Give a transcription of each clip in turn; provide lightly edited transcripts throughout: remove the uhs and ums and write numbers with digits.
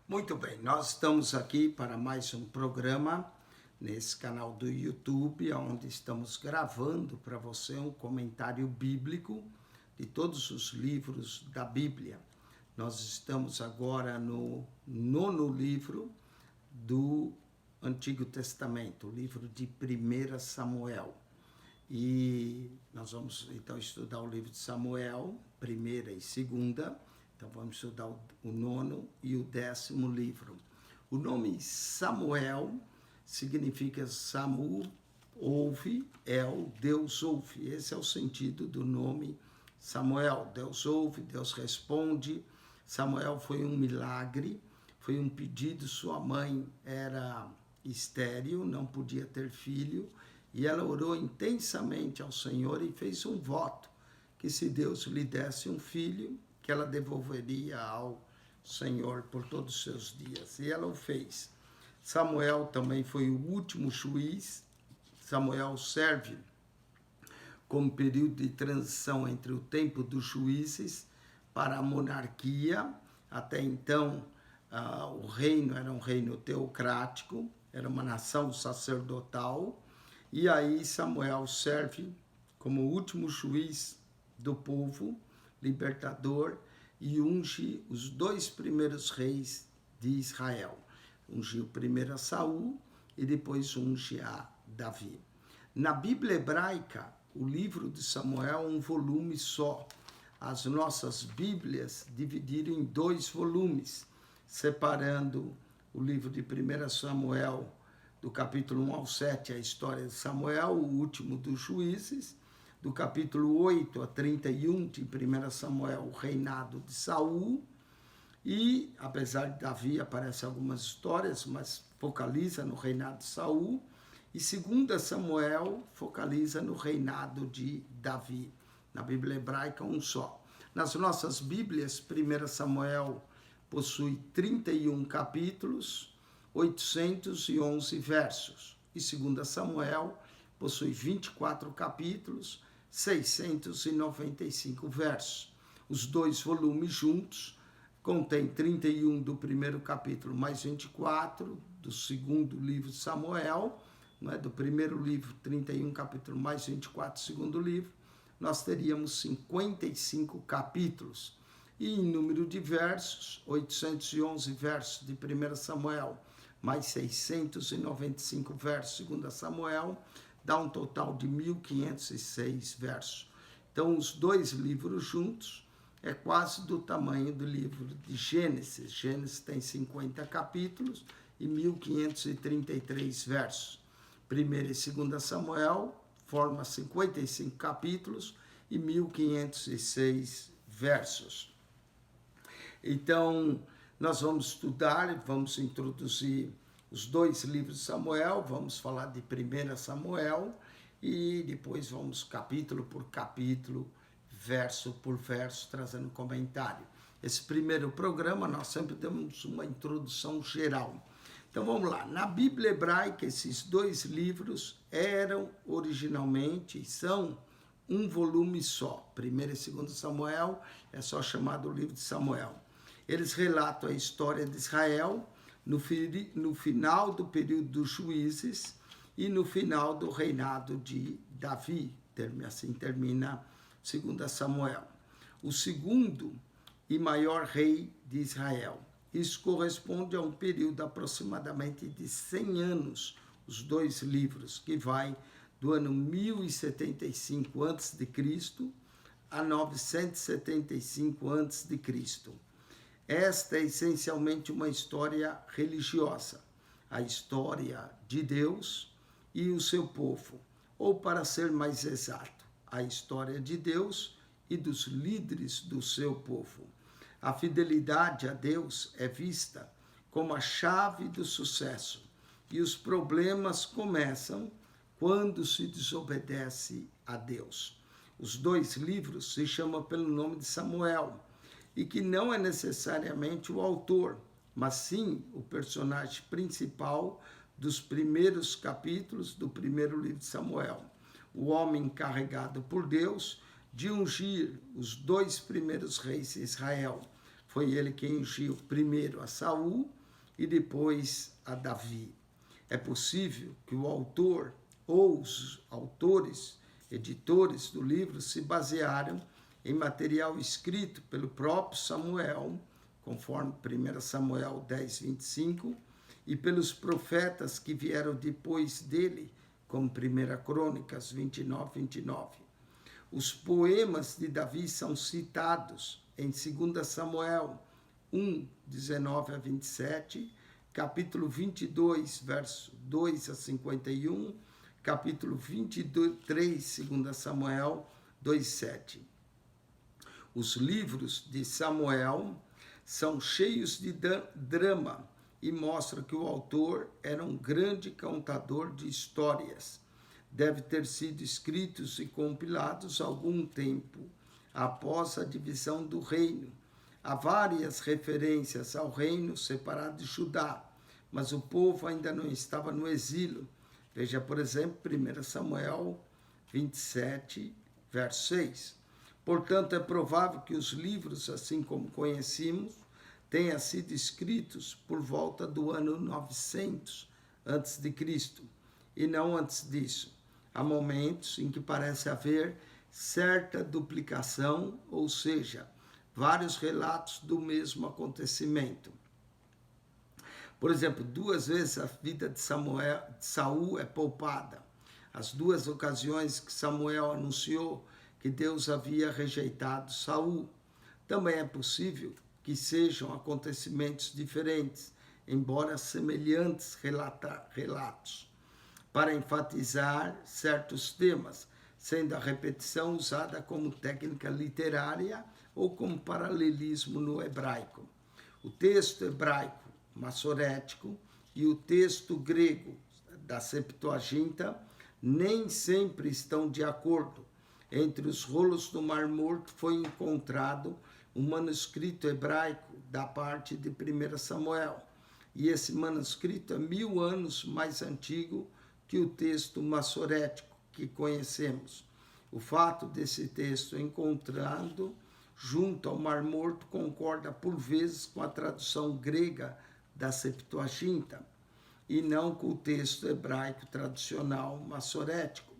Muito bem, nós estamos aqui para mais um programa nesse canal do YouTube, onde estamos gravando para você um comentário bíblico de todos os livros da Bíblia. Nós estamos agora no 9º livro do Antigo Testamento, o livro de 1 Samuel. E nós vamos então estudar o livro de Samuel, 1ª e 2ª. Então vamos estudar o 9º e o 10º livro. O nome Samuel significa Samu, ouve, Deus ouve. Esse é o sentido do nome Samuel. Deus ouve, Deus responde. Samuel foi um milagre, foi um pedido. Sua mãe era estéril, não podia ter filho, e ela orou intensamente ao Senhor e fez um voto, que se Deus lhe desse um filho, que ela devolveria ao Senhor por todos os seus dias. E ela o fez. Samuel também foi o último juiz. Samuel serve como período de transição entre o tempo dos juízes para a monarquia. Até então, o reino era um reino teocrático, era uma nação sacerdotal. E aí Samuel serve como o último juiz do povo, libertador, e unge os 2 primeiros reis de Israel. Ungiu primeiro a Saul e depois unge a Davi. Na Bíblia hebraica, o livro de Samuel é um volume só. As nossas Bíblias dividiram em 2 volumes, separando o livro de 1 Samuel, do capítulo 1 ao 7, a história de Samuel, o último dos juízes, do capítulo 8 a 31 de 1 Samuel, o reinado de Saul, e apesar de Davi aparecem algumas histórias, mas focaliza no reinado de Saul, e 2 Samuel focaliza no reinado de Davi. Na Bíblia hebraica, um só. Nas nossas Bíblias, 1 Samuel possui 31 capítulos, 811 versos, e 2 Samuel possui 24 capítulos, 695 versos. Os 2 volumes juntos contêm 31 do primeiro capítulo, mais 24 do segundo livro de Samuel, do primeiro livro, 31 capítulos, mais 24 do segundo livro, nós teríamos 55 capítulos. E em número de versos, 811 versos de 1 Samuel, mais 695 versos de 2 Samuel, dá um total de 1.506 versos. Então, os 2 livros juntos é quase do tamanho do livro de Gênesis. Gênesis tem 50 capítulos e 1.533 versos. 1 e 2 Samuel forma 55 capítulos e 1.506 versos. Então, nós vamos estudar, vamos introduzir os 2 livros de Samuel, vamos falar de 1 Samuel e depois vamos capítulo por capítulo, verso por verso, trazendo comentário. Esse primeiro programa nós sempre damos uma introdução geral. Então vamos lá, na Bíblia hebraica esses 2 livros eram originalmente e são um volume só. 1 e 2 Samuel é só chamado o livro de Samuel. Eles relatam a história de Israel no final do período dos juízes e no final do reinado de Davi. Assim termina 2 Samuel. O segundo e maior rei de Israel. Isso corresponde a um período aproximadamente de 100 anos, os 2 livros, que vai do ano 1075 a.C. a 975 a.C. Esta é essencialmente uma história religiosa, a história de Deus e o seu povo, ou para ser mais exato, a história de Deus e dos líderes do seu povo. A fidelidade a Deus é vista como a chave do sucesso, e os problemas começam quando se desobedece a Deus. Os 2 livros se chamam pelo nome de Samuel, e que não é necessariamente o autor, mas sim o personagem principal dos primeiros capítulos do primeiro livro de Samuel. O homem encarregado por Deus de ungir os 2 primeiros reis de Israel. Foi ele quem ungiu primeiro a Saul e depois a Davi. É possível que o autor ou os autores, editores do livro, se basearam em material escrito pelo próprio Samuel, conforme 1 Samuel 10, 25, e pelos profetas que vieram depois dele, como 1 Crônicas 29, 29. Os poemas de Davi são citados em 2 Samuel 1, 19 a 27, capítulo 22, verso 2 a 51, capítulo 23, 2 Samuel 2, 7. Os livros de Samuel são cheios de drama e mostram que o autor era um grande contador de histórias. Deve ter sido escritos e compilados algum tempo após a divisão do reino. Há várias referências ao reino separado de Judá, mas o povo ainda não estava no exílio. Veja, por exemplo, 1 Samuel 27, verso 6. Portanto, é provável que os livros, assim como conhecemos, tenham sido escritos por volta do ano 900 a.C., e não antes disso. Há momentos em que parece haver certa duplicação, ou seja, vários relatos do mesmo acontecimento. Por exemplo, 2 vezes a vida de Saul é poupada. As 2 ocasiões que Samuel anunciou que Deus havia rejeitado Saul. Também é possível que sejam acontecimentos diferentes, embora semelhantes relatos, para enfatizar certos temas, sendo a repetição usada como técnica literária ou como paralelismo no hebraico. O texto hebraico massorético e o texto grego da Septuaginta nem sempre estão de acordo. Entre os rolos do Mar Morto foi encontrado um manuscrito hebraico da parte de 1 Samuel, e esse manuscrito é 1000 anos mais antigo que o texto massorético que conhecemos. O fato desse texto encontrado junto ao Mar Morto concorda por vezes com a tradução grega da Septuaginta e não com o texto hebraico tradicional massorético.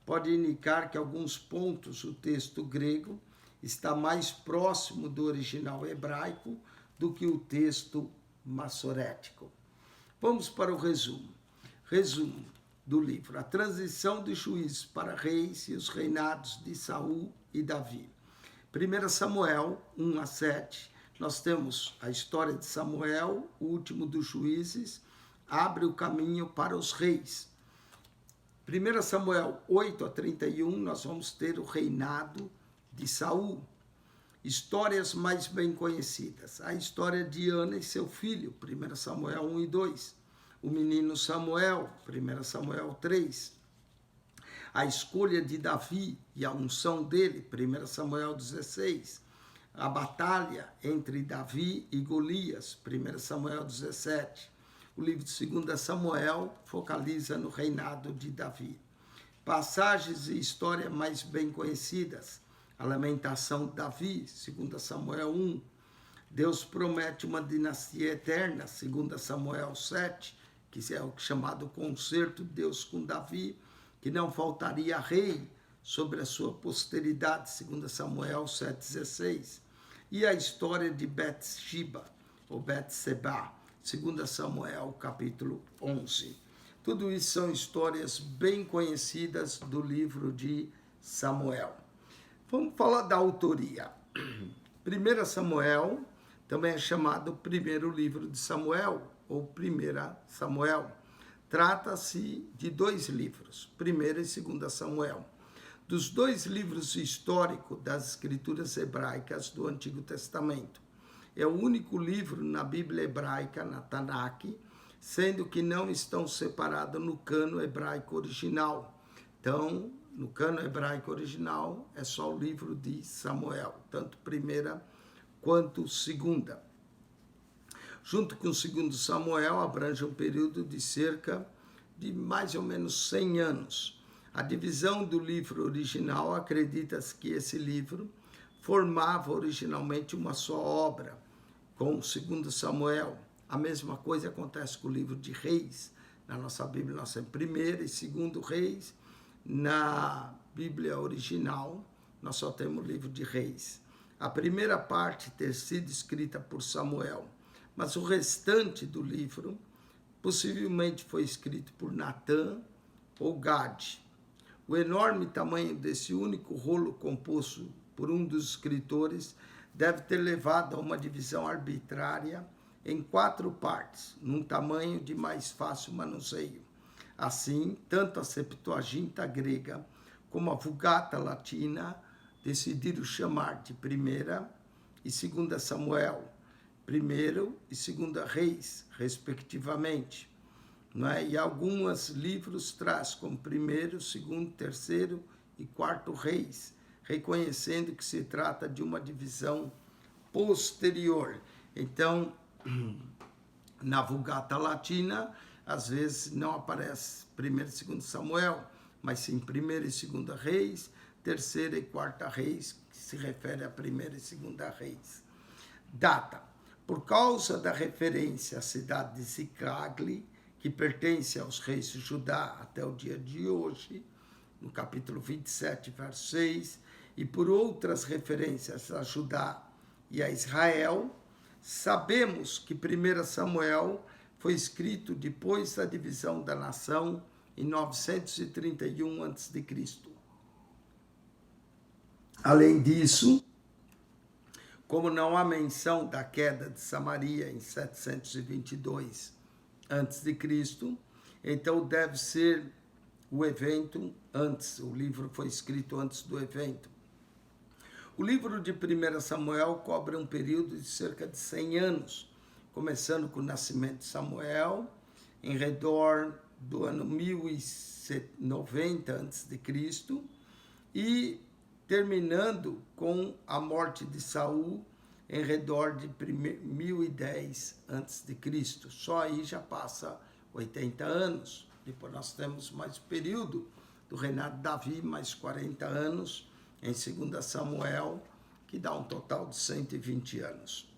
Pode indicar que, em alguns pontos, o texto grego está mais próximo do original hebraico do que o texto massorético. Vamos para o resumo. Resumo do livro: a transição de juízes para reis e os reinados de Saul e Davi. 1 Samuel 1 a 7, nós temos a história de Samuel, o último dos juízes, abre o caminho para os reis. 1 Samuel 8 a 31, nós vamos ter o reinado de Saul. Histórias mais bem conhecidas: a história de Ana e seu filho, 1 Samuel 1 e 2. O menino Samuel, 1 Samuel 3. A escolha de Davi e a unção dele, 1 Samuel 16. A batalha entre Davi e Golias, 1 Samuel 17. O livro de 2 Samuel focaliza no reinado de Davi. Passagens e histórias mais bem conhecidas: a lamentação de Davi, 2 Samuel 1. Deus promete uma dinastia eterna, 2 Samuel 7, que é o chamado concerto de Deus com Davi, que não faltaria rei sobre a sua posteridade, 2 Samuel 7,16. E a história de Betseba, ou Betseba, 2 Samuel capítulo 11. Tudo isso são histórias bem conhecidas do livro de Samuel. Vamos falar da autoria. 1 Samuel também é chamado primeiro livro de Samuel, ou 1 Samuel. Trata-se de 2 livros, 1 e 2 Samuel. Dos 2 livros históricos das escrituras hebraicas do Antigo Testamento. É o único livro na Bíblia hebraica, na Tanakh, sendo que não estão separados no cano hebraico original. Então, no cano hebraico original, é só o livro de Samuel, tanto 1 quanto 2. Junto com o 2 Samuel, abrange um período de cerca de mais ou menos 100 anos. A divisão do livro original acredita-se que esse livro formava originalmente uma só obra, com 2 Samuel. A mesma coisa acontece com o livro de Reis. Na nossa Bíblia, nós temos 1º e 2º Reis. Na Bíblia original, nós só temos o livro de Reis. A primeira parte ter sido escrita por Samuel, mas o restante do livro possivelmente foi escrito por Natã ou Gade. O enorme tamanho desse único rolo composto por um dos escritores deve ter levado a uma divisão arbitrária em 4 partes, num tamanho de mais fácil manuseio. Assim, tanto a Septuaginta grega como a Vulgata latina decidiram chamar de 1ª e 2ª Samuel, 1º e 2ª Reis, respectivamente. Não é? E alguns livros traz como 1º, 2º, 3º e 4º Reis, reconhecendo que se trata de uma divisão posterior. Então, na Vulgata Latina, às vezes não aparece 1º e 2º Samuel, mas sim 1º e 2ª Reis, 3ª e 4ª Reis, que se refere a 1ª e 2ª Reis. Data. Por causa da referência à cidade de Ziclagle, que pertence aos reis de Judá até o dia de hoje, no capítulo 27, verso 6, e por outras referências a Judá e a Israel, sabemos que 1 Samuel foi escrito depois da divisão da nação em 931 a.C. Além disso, como não há menção da queda de Samaria em 722 a.C., então deve ser o evento antes, o livro foi escrito antes do evento. O livro de 1 Samuel cobre um período de cerca de 100 anos, começando com o nascimento de Samuel, em redor do ano 1090 a.C., e terminando com a morte de Saul, em redor de 1010 a.C. Só aí já passa 80 anos. Depois nós temos mais período do reinado de Davi, mais 40 anos, em 2 Samuel, que dá um total de 120 anos.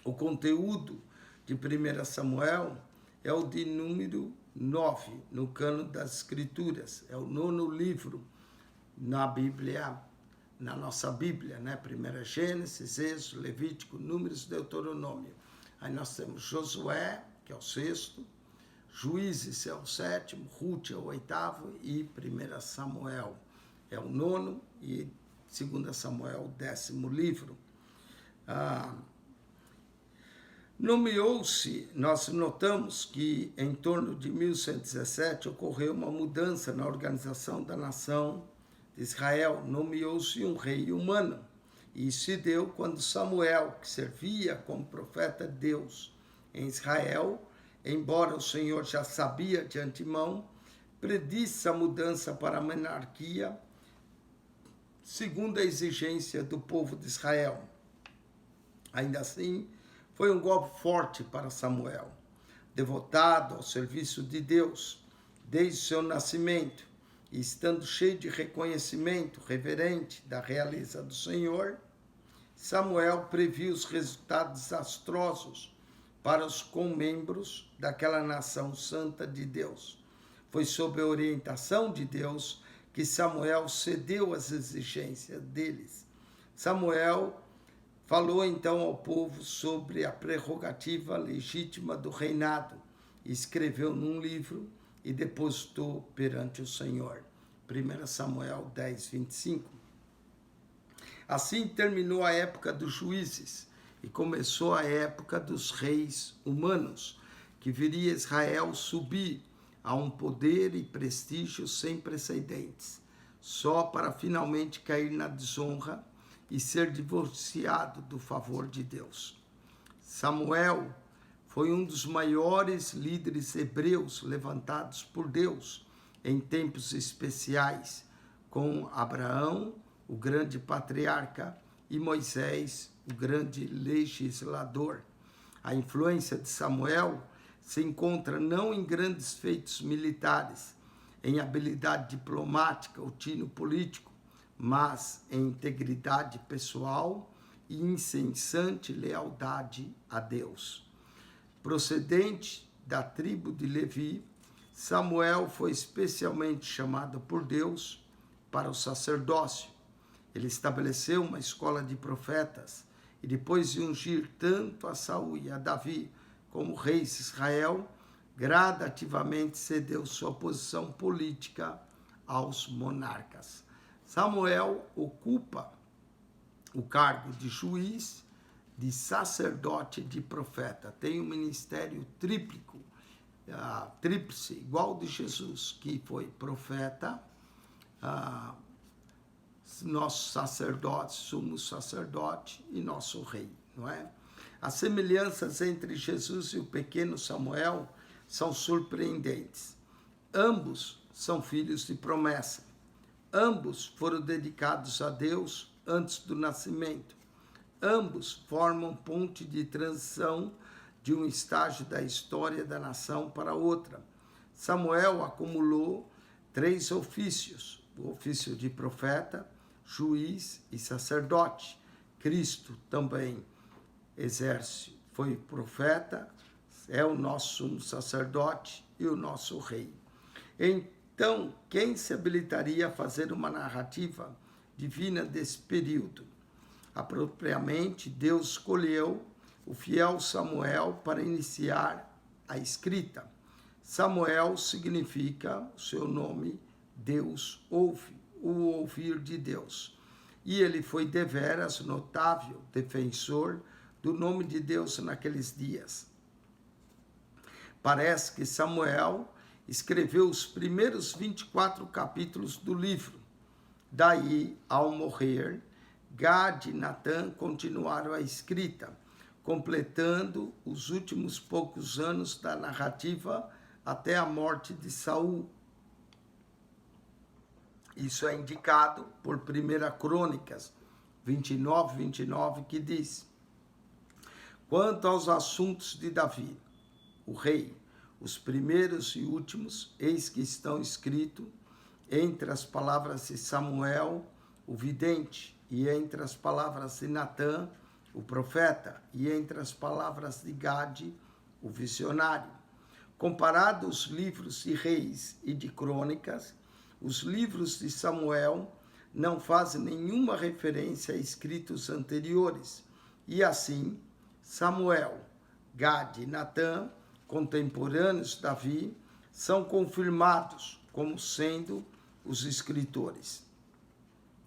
O conteúdo de 1 Samuel é o de número 9, no cânon das Escrituras. É o 9º livro na Bíblia, na nossa Bíblia, né? 1 Gênesis, Êxodo, Levítico, Números, Deuteronômio. Aí nós temos Josué, que é o 6º, Juízes é o 7º, Ruth é o 8º e 1 Samuel é o 9º e 2 Samuel o 10º livro. Nomeou-se, nós notamos que em torno de 1117 ocorreu uma mudança na organização da nação de Israel. Nomeou-se um rei humano. E isso se deu quando Samuel, que servia como profeta de Deus em Israel, embora o Senhor já sabia de antemão, predisse a mudança para a monarquia segundo a exigência do povo de Israel. Ainda assim, foi um golpe forte para Samuel, devotado ao serviço de Deus desde seu nascimento, e estando cheio de reconhecimento reverente da realeza do Senhor, Samuel previu os resultados desastrosos para os comembros daquela nação santa de Deus. Foi sob a orientação de Deus que Samuel cedeu às exigências deles. Samuel falou então ao povo sobre a prerrogativa legítima do reinado, e escreveu num livro e depositou perante o Senhor. 1 Samuel 10, 25. Assim terminou a época dos juízes e começou a época dos reis humanos, que viria Israel subir a um poder e prestígio sem precedentes, só para finalmente cair na desonra e ser divorciado do favor de Deus. Samuel foi um dos maiores líderes hebreus levantados por Deus em tempos especiais, com Abraão, o grande patriarca, e Moisés, o grande legislador. A influência de Samuel se encontra não em grandes feitos militares, em habilidade diplomática ou tino político, mas em integridade pessoal e incessante lealdade a Deus. Procedente da tribo de Levi, Samuel foi especialmente chamado por Deus para o sacerdócio. Ele estabeleceu uma escola de profetas e depois de ungir tanto a Saul e a Davi como reis de Israel, gradativamente cedeu sua posição política aos monarcas. Samuel ocupa o cargo de juiz, de sacerdote e de profeta. Tem um ministério tríplice, igual de Jesus, que foi profeta, nosso sacerdote, sumo sacerdote e nosso rei, não é? As semelhanças entre Jesus e o pequeno Samuel são surpreendentes. Ambos são filhos de promessa. Ambos foram dedicados a Deus antes do nascimento. Ambos formam ponte de transição de um estágio da história da nação para outra. Samuel acumulou 3 ofícios: o ofício de profeta, juiz e sacerdote. Cristo também foi profeta, é o nosso sumo sacerdote e o nosso rei. Então, quem se habilitaria a fazer uma narrativa divina desse período? Apropriadamente, Deus escolheu o fiel Samuel para iniciar a escrita. Samuel significa, o seu nome, Deus ouve, o ouvir de Deus. E ele foi deveras notável defensor do nome de Deus naqueles dias. Parece que Samuel escreveu os primeiros 24 capítulos do livro. Daí, ao morrer, Gad e Natã continuaram a escrita, completando os últimos poucos anos da narrativa até a morte de Saul. Isso é indicado por 1 Crônicas 29, que diz: quanto aos assuntos de Davi, o rei, os primeiros e últimos, eis que estão escritos entre as palavras de Samuel, o vidente, e entre as palavras de Natã, o profeta, e entre as palavras de Gade, o visionário. Comparado os livros de Reis e de Crônicas, os livros de Samuel não fazem nenhuma referência a escritos anteriores, e assim, Samuel, Gade e Natã, contemporâneos de Davi, são confirmados como sendo os escritores.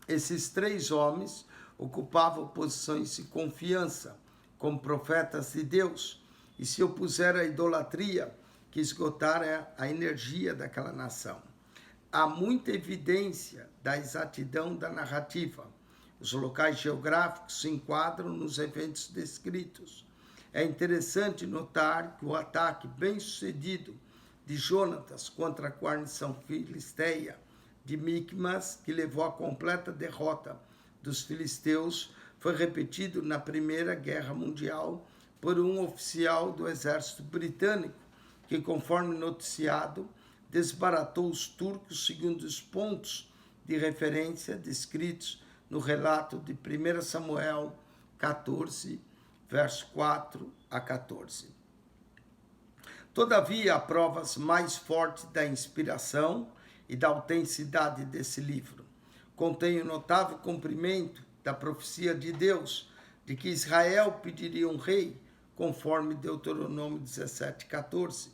Esses 3 homens ocupavam posições de confiança como profetas de Deus e se opuseram à idolatria que esgotara a energia daquela nação. Há muita evidência da exatidão da narrativa. Os locais geográficos se enquadram nos eventos descritos. É interessante notar que o ataque bem-sucedido de Jonatas contra a guarnição filisteia de Micmas, que levou à completa derrota dos filisteus, foi repetido na Primeira Guerra Mundial por um oficial do exército britânico, que, conforme noticiado, desbaratou os turcos segundo os pontos de referência descritos no relato de 1 Samuel 14, verso 4 a 14. Todavia, há provas mais fortes da inspiração e da autenticidade desse livro. Contém o notável cumprimento da profecia de Deus de que Israel pediria um rei, conforme Deuteronômio 17:14.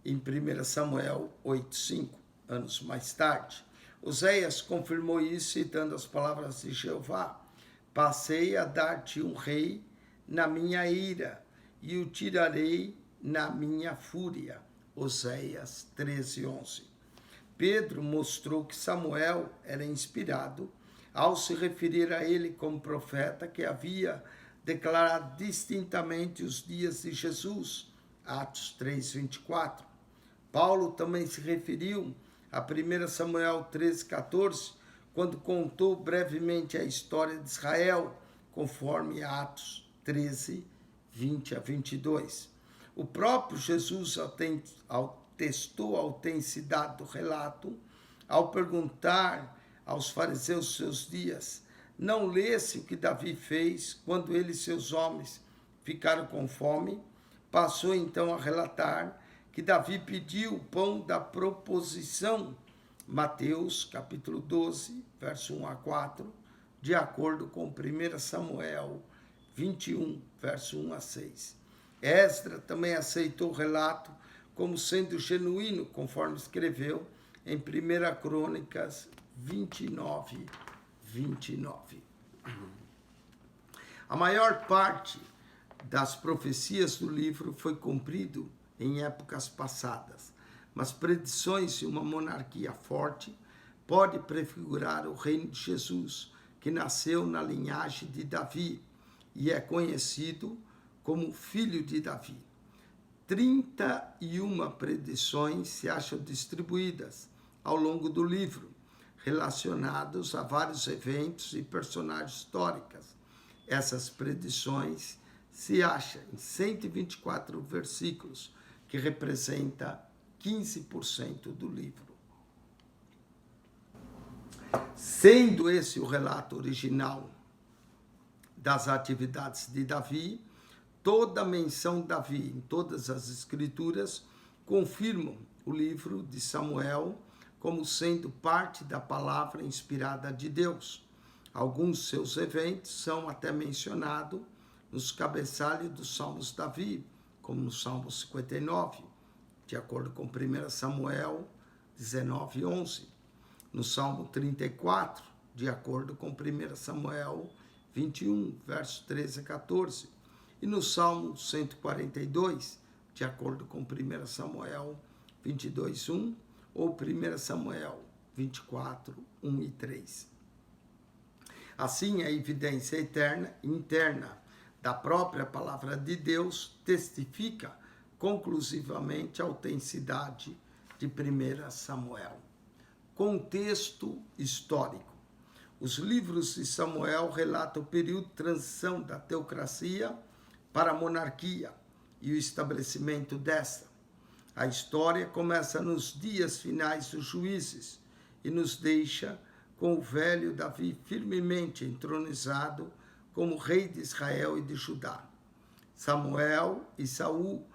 Em 1 Samuel 8:5, anos mais tarde, Oséias confirmou isso citando as palavras de Jeová: passei a dar-te um rei na minha ira e o tirarei na minha fúria. Oséias 13:11. Pedro mostrou que Samuel era inspirado ao se referir a ele como profeta que havia declarado distintamente os dias de Jesus. Atos 3:24. Paulo também se referiu a 1 Samuel 13:14, quando contou brevemente a história de Israel, conforme Atos 13:20-22. O próprio Jesus atestou a autenticidade do relato ao perguntar aos fariseus seus dias: não lesse o que Davi fez quando ele e seus homens ficaram com fome. Passou então a relatar que Davi pediu o pão da proposição, Mateus capítulo 12, verso 1 a 4, de acordo com 1 Samuel 21, verso 1 a 6. Esdras também aceitou o relato como sendo genuíno, conforme escreveu em 1 Crônicas 29, 29. A maior parte das profecias do livro foi cumprido em épocas passadas, mas predições de uma monarquia forte pode prefigurar o reino de Jesus, que nasceu na linhagem de Davi e é conhecido como filho de Davi. 31 predições se acham distribuídas ao longo do livro, relacionados a vários eventos e personagens históricos. Essas predições se acham em 124 versículos, que representa 15% do livro. Sendo esse o relato original das atividades de Davi, toda a menção de Davi em todas as escrituras confirmam o livro de Samuel como sendo parte da palavra inspirada de Deus. Alguns seus eventos são até mencionados nos cabeçalhos dos Salmos de Davi, como no Salmo 59, de acordo com 1 Samuel 19, 11. No Salmo 34, de acordo com 1 Samuel 21, versos 13 a 14. E no Salmo 142, de acordo com 1 Samuel 22, 1, ou 1 Samuel 24, 1 e 3. Assim, a evidência interna da própria palavra de Deus testifica conclusivamente a autenticidade de 1 Samuel. Contexto histórico. Os livros de Samuel relatam o período de transição da teocracia para a monarquia e o estabelecimento dessa. A história começa nos dias finais dos juízes e nos deixa com o velho Davi firmemente entronizado como rei de Israel e de Judá. Samuel e Saul